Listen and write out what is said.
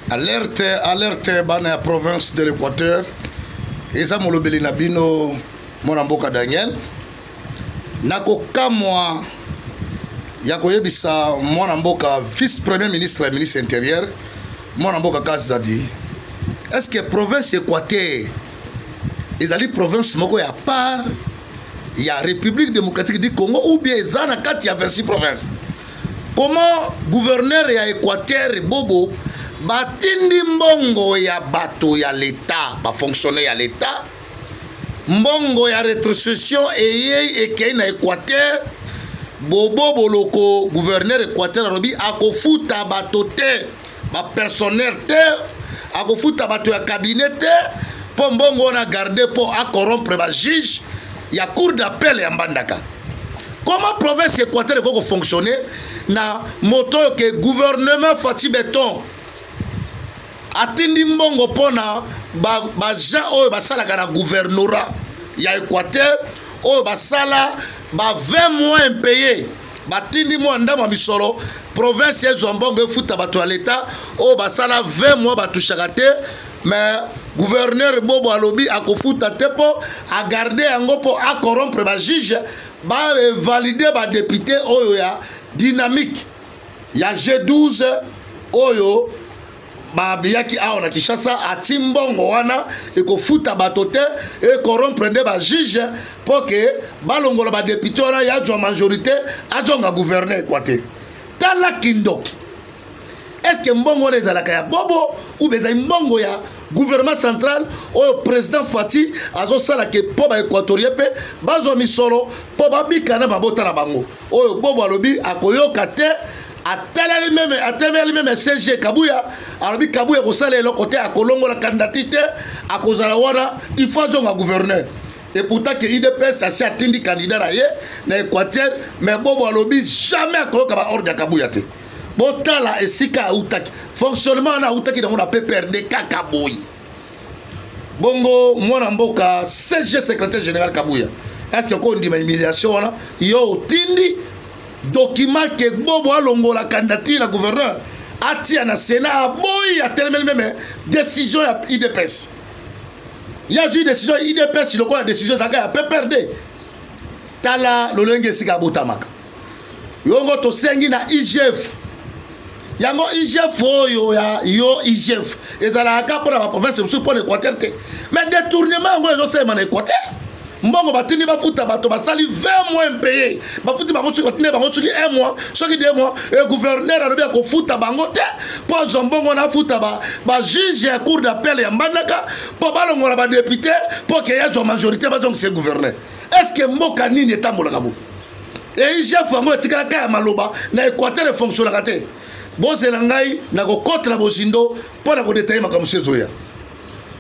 Alerte bana ya province de l'Équateur. Eza molobeli na bino mwana mboka Daniel. Nako kamwa ya koyebisa mwana mboka vice premier ministre et ministre intérieur mwana mboka Kazadi. Est-ce que province Équateur ezali province moko ya part ya République démocratique du Congo ou bien ezana kati ya 26 provinces? Comment gouverneur ya Équateur bobo batindi mbongo ya bato ya l'État, ba fonctionnaire ya l'État, mbongo ya rétrocession ekei na Équateur, bobo boloko gouverneur Équateur alobi akofuta bato te, ba personnel te, akofuta bato ya cabinet te, po mbongo na garder po a corrompre ba juge ya cour d'appel ya Mbandaka. Comment province Équateur ko fonctionner na moto que gouvernement Fati Beton atindi mbongo pona ba gens oyo basalaka na gouvernorat ya Équateur oyo basala ba 20 mois impayés batindi mo ndama misolo province ezo mbongo efuta bato ya l'État oyo basala 20 mois batushaka te, mais gouverneur bobo alobi akofuta te po a garder yango po a corrompre ba juge ba valider ba député oyo ya dynamique ya G12 oyo ba biyaki aona na Kinshasa atimbongo wana ekofuta bato te e corrompre ba juge po ke balongola ba député wana ya jwa majorité ajonga gouverneur Équateur. Tala kindoki. Est-ce que mbongo les alaka ya bobo ou beza mbongo ya gouvernement central ou président Fati azo sala ke po ba équatorien pe bazo misolo po ba bikana mabota na bango oyo bobo alobi akoyoka te ateli même CG Kabuya alobi Kabuya ko sala le côté akolongo la candidature akozala wana il faut zonga gouverneur. Et pourtant que IDPS a attendi candidat na ye na Équateur, mais bobo alobi jamais akoyoka ba ordre ya Kabuya te. Botala esika autaki fonctionnement na autaki dans la PPRD kaka boy bongo mwana mboka CG secrétaire général Kabuya. Est-ce que ko ndima humiliation wana yo tindi document que bobo alongo la candidature la gouverneur atia na Sénat boy a tellement même décision ya IDPS. Il y a eu décision IDPS le quoi décision za ya PPRD tala lolenge esika botamaka yongo to sengi na IGF yango IGF oyo ya yo IGF ezala akapona ba province musu pour l'Équateur te, mais détournement ngo ezo sema na Équateur mbongo batini bafuta bato basali 20 mois impayés bafuti bango soki batini bango soki 1 mois soki 2 mois et gouverneur alobi akofuta bango te po zombongo na futa ba juge ya cour d'appel ya Mbandaka po balongola ba député po ke ya majorité ba zongi se gouverneur. Est-ce que mboka nini etambolaka bo et IGF yango etikala ka ya maloba na Équateur fonctionnaka te? Bon, c'est l'angai, n'a pas contre la bosindo, pour la détailler ma comme c'est Zoya.